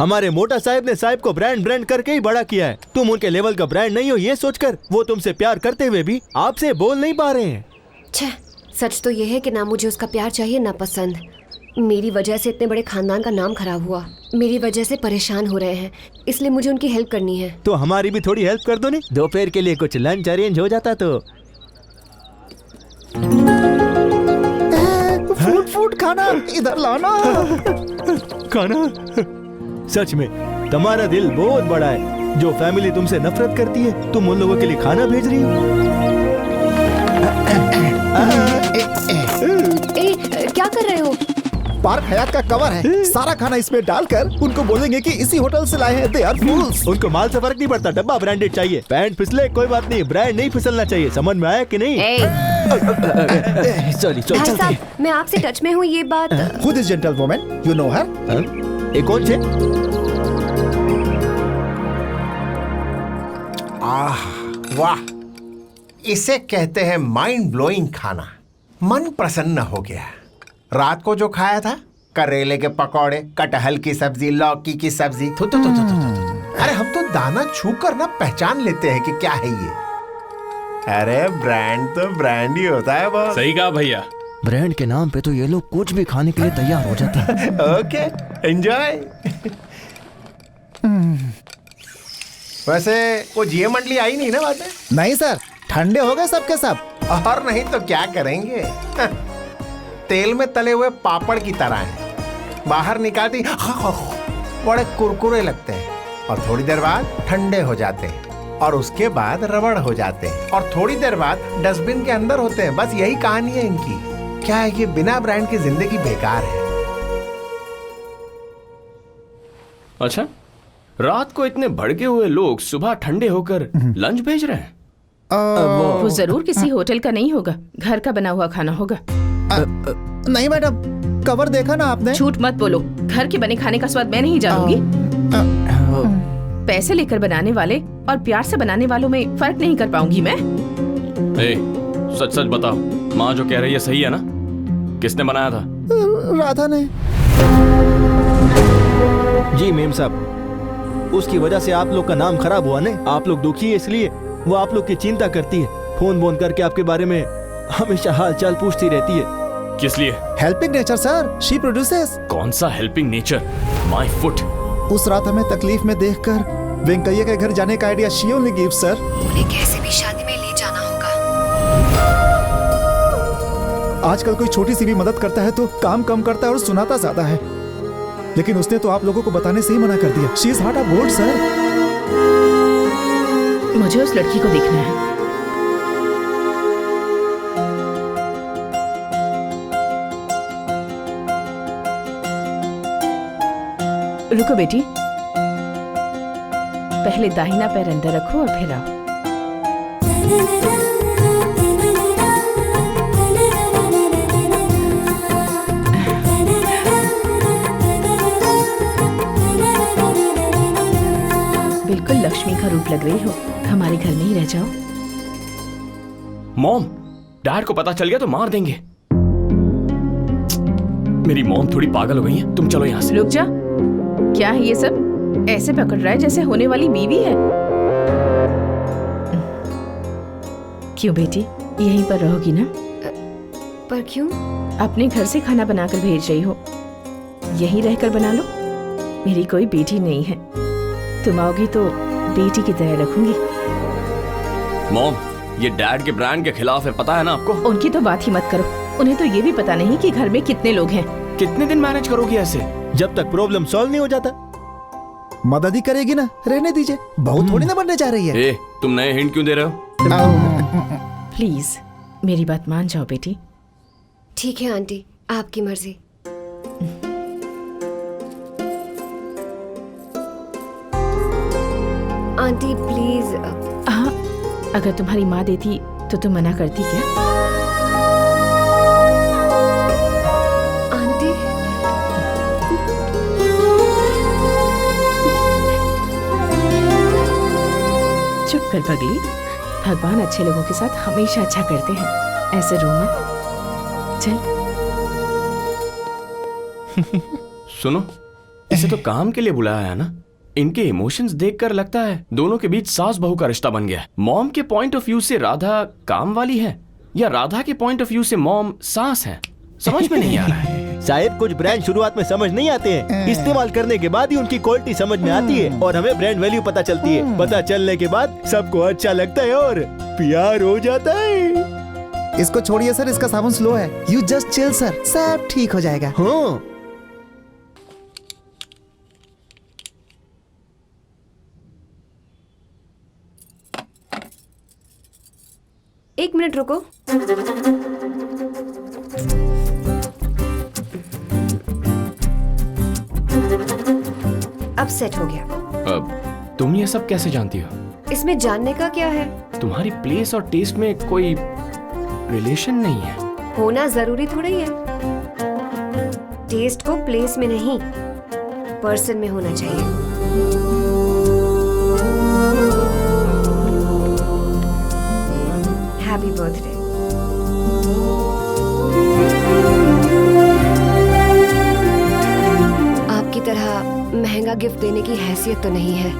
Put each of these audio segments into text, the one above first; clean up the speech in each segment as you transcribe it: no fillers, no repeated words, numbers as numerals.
हमारे मोटा साहब ने साहब को ब्रांड ब्रांड करके ही बड़ा किया है। तुम उनके लेवल का ब्रांड नहीं हो ये सोचकर वो तुमसे प्यार करते हुए भी आपसे बोल नहीं पा रहे हैं। छह, सच तो ये है कि ना मुझे उसका प्यार चाहिए ना पसंद। मेरी वजह से इतने बड़े खानदान का नाम खराब हुआ, मेरी वजह से परेशान हो रहे हैं, इसलिए मुझे उनकी हेल्प करनी है। तो हमारी भी थोड़ी हेल्प कर दो नहीं, दोपहर के लिए कुछ लंच अरेंज हो जाता तो। फूड खाना इधर लाना। खाना? सच में तुम्हारा दिल बहुत बड़ा है। जो फैमिली तुमसे नफरत करती है तुम उन लोगों के लिए खाना भेज रही हो। क्या कर रहे हो? पार्क हयात का कवर है, सारा खाना इसमें डालकर उनको बोलेंगे कि इसी होटल से लाए हैं। They are fools. उनको माल से फर्क नहीं पड़ता, डब्बा ब्रांडेड चाहिए। पैंट फिसले कोई बात नहीं, ब्रांड नहीं फिसलना चाहिए। समझ में आया कि नहीं? सॉरी भाई साहब, मैं आपसे टच में हूँ, ये बात। Who this gentlewoman? You know her? एक कौन से? वाह, इसे कहते हैं माइंड ब्लोइंग खाना। मन प्रसन्न हो गया। रात को जो खाया था, करेले के पकौड़े, कटहल की सब्जी, लौकी की सब्जी, थू थू थू थू थू। अरे हम तो दाना छू कर ना पहचान लेते हैं कि क्या है ये। अरे ब्रांड तो ब्रांड ही होता है बॉस। सही कहा भैया। ब्रांड के नाम पे तो ये लोग कुछ भी खाने के लिए तैयार हो जाते हैं। Okay, enjoy. वैसे वो जीए मंडली आई नहीं ना बाद में? नहीं सर, ठंडे हो गए सबके सब। और नहीं तो क्या करेंगे। तेल में तले हुए पापड़ की तरह हैं। बाहर निकालती बड़े कुरकुरे लगते हैं और थोड़ी देर बाद ठंडे हो जाते हैं और उसके बाद रबड़ हो जाते हैं और थोड़ी देर बाद डस्टबिन के अंदर होते हैं। बस यही कहानी है इनकी। क्या है कि बिना ब्रांड की जिंदगी बेकार है। अच्छा, रात को इतने भड़के हुए लोग सुबह ठंडे होकर लंच भेज रहे हैं। वो जरूर किसी होटल का नहीं होगा, घर का बना हुआ खाना होगा। नहीं मैडम, कवर देखा ना आपने? झूठ मत बोलो, घर के बने खाने का स्वाद मैं नहीं जानूंगी। पैसे लेकर बनाने वाले और प्यार से बनाने वालों में फर्क नहीं कर पाऊंगी मैं। सच सच बताओ, माँ जो कह रही है सही है ना? किसने बनाया था? राधा ने। जी मेम साहब, उसकी वजह से आप लोग का नाम खराब हुआ ने। आप लोग दुखी है इसलिए वो आप लोग की चिंता करती है। फोन बोन करके आपके बारे में हमेशा हाल चाल पूछती रहती है। किस लिए? Helping nature sir, she produces. कौन सा हेल्पिंग नेचर? My foot. उस रात हमें तकलीफ में देखकर वेंकैया के घर जाने का idea she only give sir. उन्हें कैसे भी शादी में ले जाना होगा। आजकल कोई छोटी सी भी मदद करता है तो काम कम करता है और सुनाता ज्यादा है। लेकिन उसने तो आप लोगों को बताने से ही मना कर दिया। She is not a gold sir. मुझे उस लड़की को देखना है। रुको बेटी, पहले दाहिना पैर अंदर रखो और फिर आओ। बिल्कुल लक्ष्मी का रूप लग रही हो। हमारे घर में ही रह जाओ। मॉम, डैड को पता चल गया तो मार देंगे। मेरी मॉम थोड़ी पागल हो गई है। तुम चलो यहाँ से। रुक जा, क्या है ये सब? ऐसे पकड़ रहा है जैसे होने वाली बीवी है। क्यों बेटी, यहीं पर रहोगी ना? पर क्यों? अपने घर से खाना बनाकर भेज रही हो, यहीं रहकर बना लो। मेरी कोई बेटी नहीं है, तुम आओगी तो बेटी की तरह रखूंगी। मॉम, ये डैड के ब्रांड के खिलाफ है, पता है ना आपको? उनकी तो बात ही मत करो। उन्हें तो ये भी पता नहीं कि घर में कितने लोग हैं। कितने दिन मैनेज करोगी ऐसे? जब तक प्रॉब्लम सॉल्व नहीं हो जाता। मदद ही करेगी ना, रहने दीजिए। बहुत थोड़ी ना बनने जा रही है। तुम नए हिंट क्यों दे रहे हो? प्लीज मेरी बात मान जाओ बेटी। ठीक है आंटी, आपकी मर्जी। Aunty please. हाँ, अगर तुम्हारी माँ देती तो तुम मना करती क्या? आंटी चुप कर पगली। भगवान अच्छे लोगों के साथ हमेशा अच्छा करते हैं। ऐसे रो मत। चल। सुनो, इसे तो काम के लिए बुलाया है ना। इनके इमोशंस देखकर लगता है दोनों के बीच सास बहू का रिश्ता बन गया है। मॉम के पॉइंट ऑफ व्यू से राधा काम वाली है या राधा के पॉइंट ऑफ व्यू से मॉम सास है, समझ में नहीं आ रहा है। साहिब, कुछ ब्रांड शुरुआत में समझ नहीं आते हैं, इस्तेमाल करने के बाद ही उनकी क्वालिटी समझ में आती है और हमें ब्रांड वैल्यू पता चलती है। पता चलने के बाद सबको अच्छा लगता है और प्यार हो जाता है। इसको छोड़िए सर, इसका साबुन स्लो है। यू जस्ट चिल सर, सब ठीक हो जाएगा। हाँ, एक मिनट रुको। अब सेट हो गया। अब तुम ये सब कैसे जानती हो? इसमें जानने का क्या है? तुम्हारी प्लेस और टेस्ट में कोई रिलेशन नहीं है। होना जरूरी थोड़ा ही है। टेस्ट को प्लेस में नहीं, पर्सन में होना चाहिए। Happy birthday. आपकी तरह महंगा गिफ्ट देने की हैसियत तो नहीं है,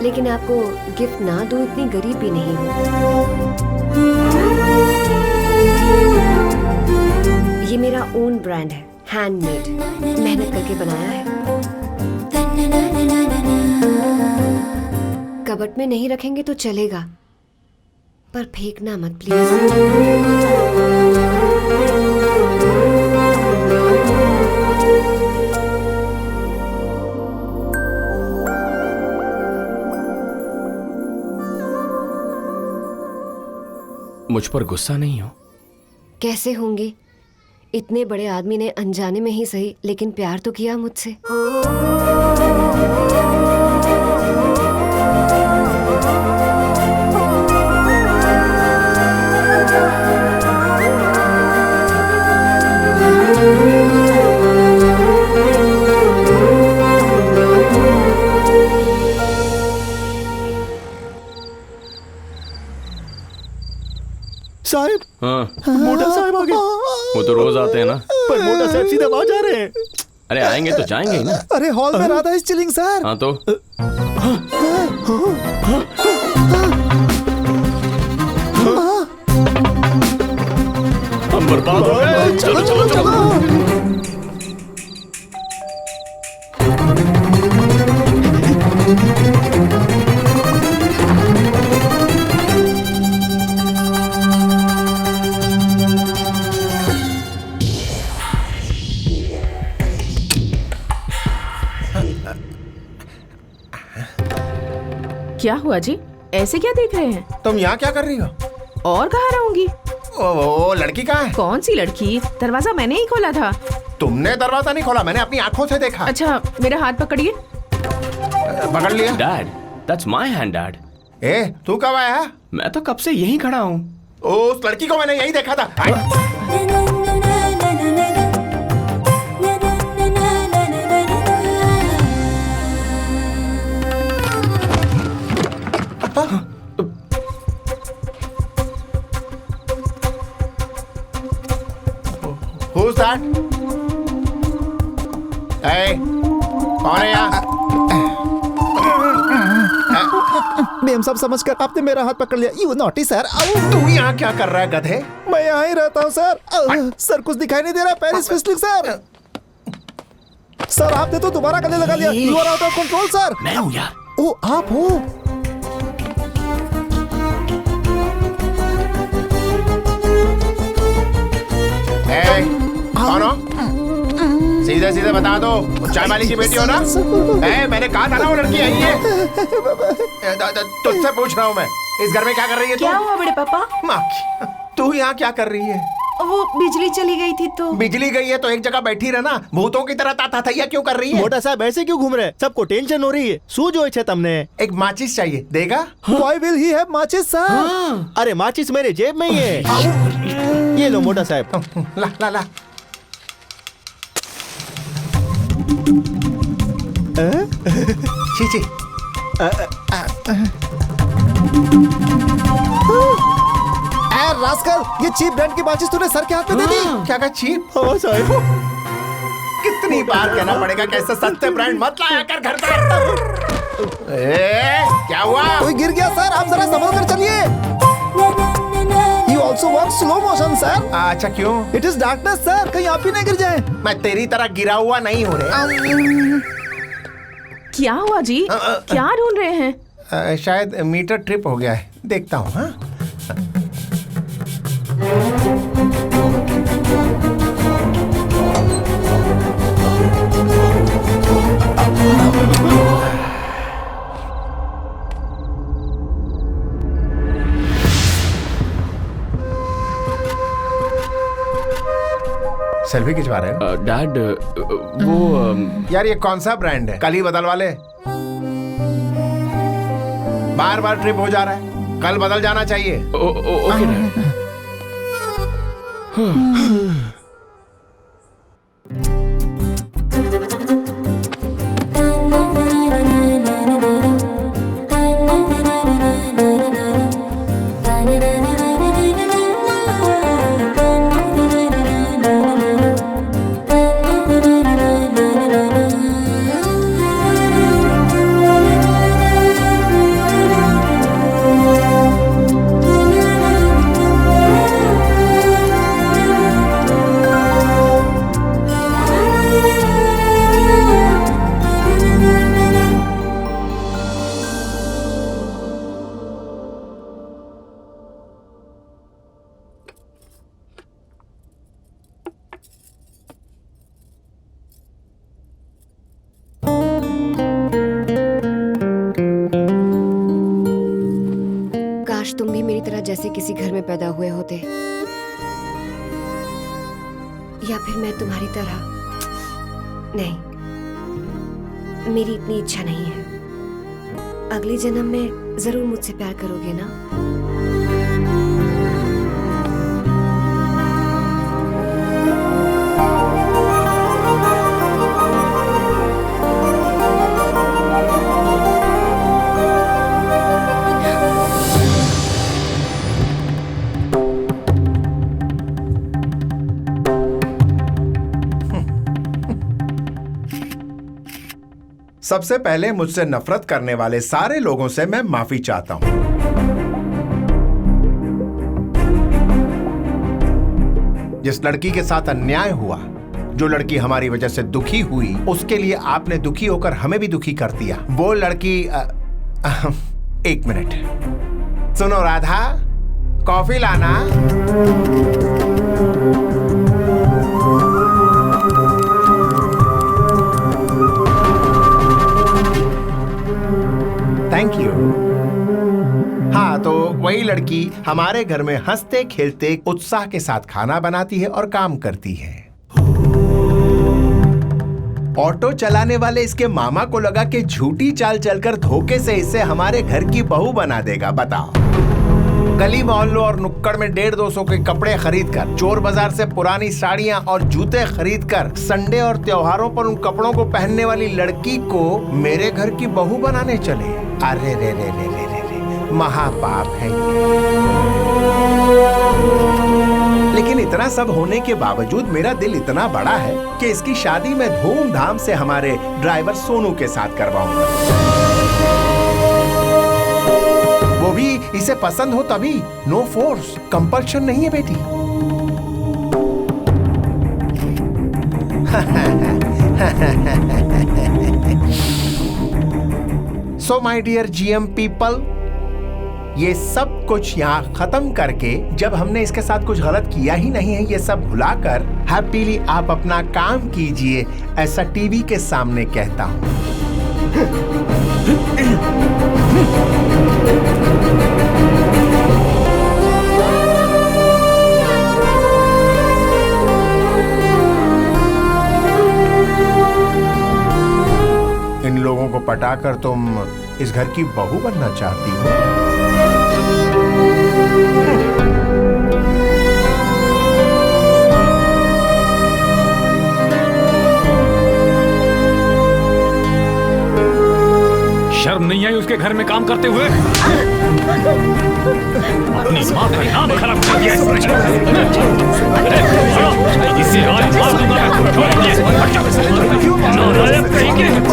लेकिन आपको गिफ्ट ना दो इतनी गरीब भी नहीं हूँ। ये मेरा ओन ब्रांड है, हैंडमेड, मेहनत करके बनाया है। कबर्ड में नहीं रखेंगे तो चलेगा, पर फेंकना मत प्लीज। मुझ पर गुस्सा नहीं हो? कैसे होंगे? इतने बड़े आदमी ने अनजाने में ही सही लेकिन प्यार तो किया मुझसे। साहिब, हाँ, मोटा साहब आ गए। वो तो रोज आते हैं ना। पर मोटा साहब सीधा वहां जा रहे हैं। अरे आएंगे तो जाएंगे ही ना। अरे हॉल में राधा इज चिलिंग सर। हाँ तो हम बर्बाद हो गए। चलो चलो चलो। क्या हुआ जी, ऐसे क्या देख रहे हैं? तुम यहाँ क्या कर रही हो? और कहाँ रहूंगी? ओ लड़की कहाँ है? कौन सी लड़की? दरवाजा मैंने ही खोला था। तुमने दरवाजा नहीं खोला, मैंने अपनी आंखों से देखा। अच्छा, मेरा हाथ पकड़िए। पकड़ लिया। Dad, that's my hand dad. ए, तू कब आया है? मैं तो कब से यहीं खड़ा हूँ। उस लड़की को मैंने यही देखा था। Who's that? Hey, कौन है यहाँ? मेम सब समझकर आपने मेरा हाथ पकड़ लिया। You naughty sir. तू यहाँ क्या कर रहा है गधे? मैं यहाँ ही रहता हूँ सर। सर कुछ दिखाई नहीं दे रहा। Paris फिस्लिंग sir. सर आपने तो दोबारा गले लगा लिया। You are out of control sir. मैं हूँ यार। ओ आप हो? कौन हो? सीधे सीधे बता दो, चाय वाली की बेटी हो ना? मैंने कहा था ना वो लड़की यही है। तुझसे पूछ रहा हूँ मैं, इस घर में क्या कर रही है तू? क्या हुआ बड़े पापा? माँ की, तू यहाँ क्या कर रही है? वो बिजली चली गई थी तो। बिजली गई है तो एक जगह बैठी रहना, भूतों की तरह ताता क्यों कर रही है? मोटा साहब ऐसे क्यों घूम रहे हैं? सबको टेंशन हो रही है। શું જોઈ છે તમને? एक माचिस चाहिए, देगा? Why will he have matches sir? अरे माचिस मेरे जेब में ही है। ये लो मोटा साहब। ला ला ला। छी छी। रास्कल, ये चीप ब्रांड की माचिस तूने सर के हाथ में दे दी? क्या कहा चीप? हाँ साहब। कितने कितनी बार कहना पड़ेगा कि ऐसे सस्ते ब्रांड मत लाया कर घर पर। क्या हुआ? कोई गिर गया सर, आप जरा संभल कर चलिए। You also want slow motion, sir? अच्छा क्यों? It is darkness, sir. कहीं आप ही नहीं गिर जाए। मैं तेरी तरह गिरा हुआ नहीं हो रहे। क्या हुआ जी? क्या ढूंढ रहे हैं? शायद मीटर ट्रिप हो गया है, देखता हूँ। हाँ सेल्फी खिंचवा रहे हैं? डैड वो यार ये कौन सा ब्रांड है? कल ही बदल वाले। बार बार ट्रिप हो जा रहा है, कल बदल जाना चाहिए। Okay dad. काश तुम भी मेरी तरह जैसे किसी घर में पैदा हुए होते, या फिर मैं तुम्हारी तरह। नहीं, मेरी इतनी इच्छा नहीं है। अगले जन्म में जरूर मुझसे प्यार करोगे ना? सबसे पहले मुझसे नफरत करने वाले सारे लोगों से मैं माफी चाहता हूं। जिस लड़की के साथ अन्याय हुआ, जो लड़की हमारी वजह से दुखी हुई, उसके लिए आपने दुखी होकर हमें भी दुखी कर दिया। वो लड़की एक मिनट सुनो राधा, कॉफी लाना। Thank you. हाँ, तो वही लड़की हमारे घर में हंसते खेलते उत्साह के साथ खाना बनाती है और काम करती है। ऑटो चलाने वाले इसके मामा को लगा कि झूठी चाल चलकर धोखे से इसे हमारे घर की बहू बना देगा। बताओ, गली मोहल्लों और नुक्कड़ में 150-200 के कपड़े खरीदकर, चोर बाजार से पुरानी साड़ियां और जूते खरीदकर, संडे और त्योहारों पर उन कपड़ों को पहनने वाली लड़की को मेरे घर की बहू बनाने चले। अरे रे रे रे रे रे रे, महापाप है ये। लेकिन इतना सब होने के बावजूद मेरा दिल इतना बड़ा है कि इसकी शादी मैं धूमधाम से हमारे ड्राइवर सोनू के साथ करवाऊंगा। वो भी इसे पसंद हो तभी। नो फोर्स, कंपल्शन नहीं है बेटी। So my dear GM people, ये सब कुछ यहाँ खत्म करके, जब हमने इसके साथ कुछ गलत किया ही नहीं है, ये सब भुलाकर हैप्पीली आप अपना काम कीजिए, ऐसा टीवी के सामने कहता हूँ। इन लोगों को पटाकर तुम इस घर की बहू बनना चाहती हो? शर्म नहीं आई उसके घर में काम करते हुए? अपनी माँ का नाम खराब कर दिया इसने। इसे आज मार दूंगा मैं। नालायक कहीं के।